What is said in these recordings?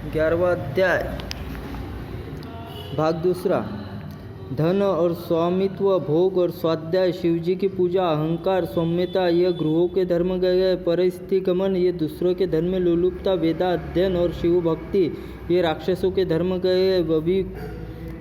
11वां अध्याय भाग दूसरा। धन और स्वामित्व, भोग और स्वाध्याय, शिवजी की पूजा, अहंकार, सौम्यता, ये ग्रहों के धर्म गए। परिस्थिति गमन, ये दूसरों के धन में लोलुपता, वेदा अध्ययन और शिव भक्ति, ये राक्षसों के धर्म गए।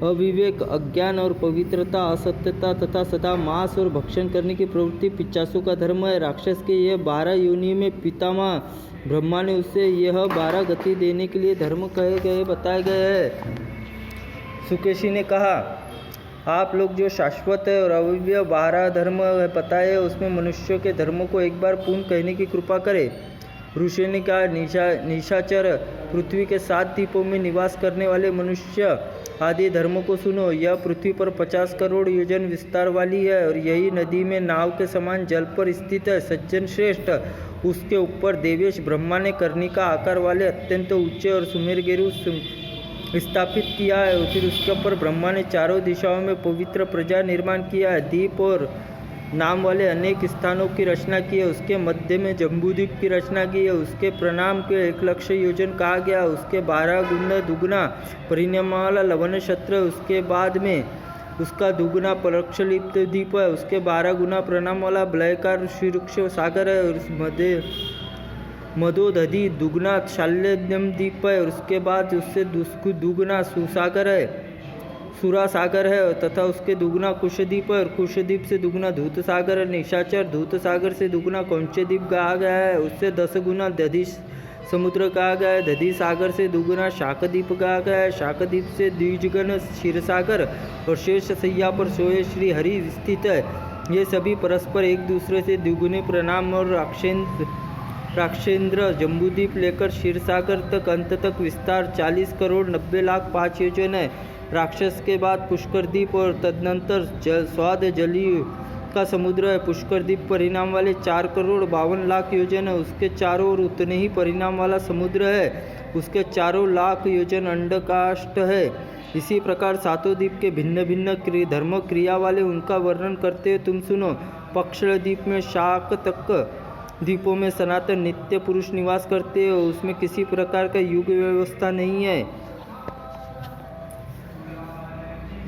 अविवेक, अज्ञान और पवित्रता, असत्यता तथा सदा मांस और भक्षण करने की प्रवृत्ति पिचासों का धर्म है। राक्षस के यह 12 योनि में पितामह ब्रह्मा ने उसे यह 12 गति देने के लिए धर्म बताए गए हैं। सुकेशी ने कहा, आप लोग जो शाश्वत है और अव्यय 12 धर्म बताए उसमें मनुष्यों के धर्मों को एक बार पूर्ण कहने की कृपा करें। ऋषि ने कहा, निशाचर, पृथ्वी के 7 द्वीपों में निवास करने वाले मनुष्य आदि धर्मों को सुनो। यह पृथ्वी पर 50 करोड़ योजन विस्तार वाली है और यही नदी में नाव के समान जल पर स्थित है। सज्जन श्रेष्ठ, उसके ऊपर देवेश ब्रह्मा ने कर्णिका आकार वाले अत्यंत ऊंचे और सुमेर गिरु स्थापित किया है। फिर उसके ऊपर ब्रह्मा ने चारों दिशाओं में पवित्र प्रजा निर्माण किया है। द्वीप और नाम वाले अनेक स्थानों की रचना की है। उसके मध्य में जम्बूद्वीप की रचना की है। उसके प्रणाम के 1,00,000 योजन कहा गया। उसके 12 गुना दुगुना परिणाम वाला लवण क्षत्र, उसके बाद में उसका दुगुना प्रक्षलिप्त द्वीप है। उसके 12 गुना प्रणाम वाला बलयकार शीर्ष सागर है और मध्य मदोदधि दुगुना शाल्यद्यम द्वीप है और उसके बाद उससे दुगुना सुसागर है, सुरा सागर है तथा उसके दुगुना कुशद्वीप है और कुशद्वीप से दुगुना धूत सागर है। निशाचर, धूत सागर से दुगुना कौंचद्वीप कहा गया है। उससे 10 गुना दधि समुद्र कहा गया है। दधि सागर से दुगुना शाकद्वीप कहा गया है। शाकद्वीप से द्विजगन क्षीरसागर और शेष सैया पर सोए श्री हरि स्थित है। ये सभी परस्पर एक दूसरे से द्विगुने प्रणाम और राक्षेंद्र जम्बूद्वीप लेकर क्षीरसागर तक अंत तक विस्तार 40 करोड़ 90 लाख 5 योजन है। राक्षस के बाद पुष्कर द्वीप और तदनंतर स्वाद जली का समुद्र है। पुष्कर द्वीप परिणाम वाले 4 करोड़ 52 लाख योजन है। उसके चारों ओर उतने ही परिणाम वाला समुद्र है। उसके चारों लाख योजन अंडकाष्ठ है। इसी प्रकार 7 द्वीप के भिन्न भिन्न धर्म क्रिया वाले उनका वर्णन करते हुए तुम सुनो। पक्षल द्वीप में शाक तक द्वीपों में सनातन नित्य पुरुष निवास करते हो। उसमें किसी प्रकार का युग व्यवस्था नहीं है।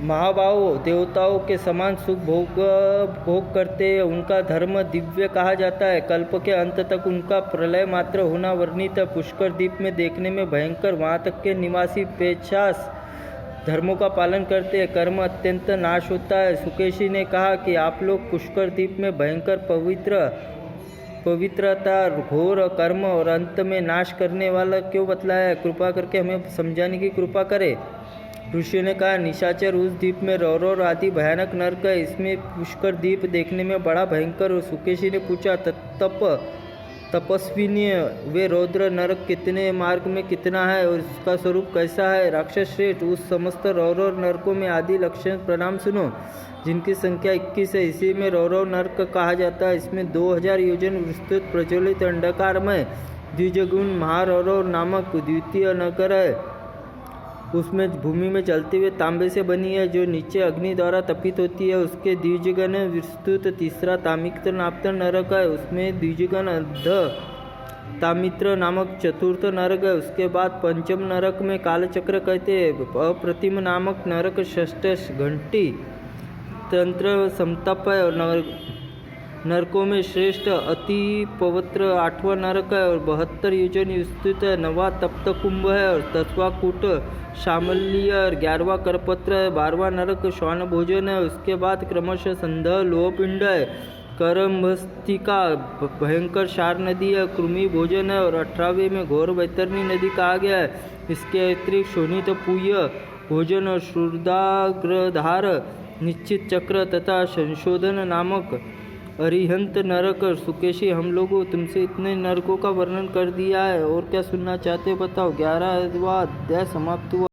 महाभाव देवताओं के समान सुख भोग करते हैं। उनका धर्म दिव्य कहा जाता है। कल्प के अंत तक उनका प्रलय मात्र होना वर्णित है। पुष्कर द्वीप में देखने में भयंकर, वहाँ तक के निवासी पेशास धर्मों का पालन करते हैं। कर्म अत्यंत नाश होता है। सुकेशी ने कहा कि आप लोग पुष्कर द्वीप में भयंकर पवित्रता, घोर कर्म और अंत में नाश करने वाला क्यों बतलाया? कृपा करके हमें समझाने की कृपा करें। ऋषि ने कहा, निशाचर, उस द्वीप में रौरव आदि भयानक नरक है। इसमें पुष्कर द्वीप देखने में बड़ा भयंकर। सुकेशी ने पूछा, तपस्विनी, वे रौद्र नरक कितने मार्ग में कितना है और इसका स्वरूप कैसा है? राक्षस श्रेष्ठ, उस समस्त रौरव नरकों में आदि लक्षण प्रणाम सुनो, जिनकी संख्या 21 है। इसी में रौरव नरक कहा जाता है। इसमें 2000 योजन विस्तृत प्रज्वलित अंडकार में द्विजगुण महारौरव नामक द्वितीय नगर है। उसमें भूमि में चलते हुए तांबे से बनी है, जो नीचे अग्नि द्वारा तपित होती है। उसके द्विजगण विस्तृत तीसरा तामित्र नाप्तर नरक है। उसमें द्विजगण अर्ध तामित्र नामक चतुर्थ नरक है। उसके बाद पंचम नरक में कालचक्र कहते हैं। अप्रतिम नामक नरक षष्ठ घंटी तंत्र समतप है और नरकों में श्रेष्ठ अति पवित्र 8वां नरक है और 72 योजन विस्तृत है। 9वां तप्त कुंभ है और 10वां कूट शामल्य और 11वां करपत्र है। 12वां नरक श्वान भोजन है। उसके बाद क्रमशः संदह लोहपिंड है। करम्भस्तिका भयंकर शार नदी है। कृमि भोजन है और 18वें में घोर वैतरणी नदी कहा गया है। इसके अतिरिक्त शोणित पूय भोजन और श्रुदाग्रधार निश्चित चक्र तथा संशोधन नामक अरिहंत नरक। सुकेशी, हम लोगों तुमसे इतने नरकों का वर्णन कर दिया है, और क्या सुनना चाहते हो बताओ। 11वां अध्याय समाप्त हुआ।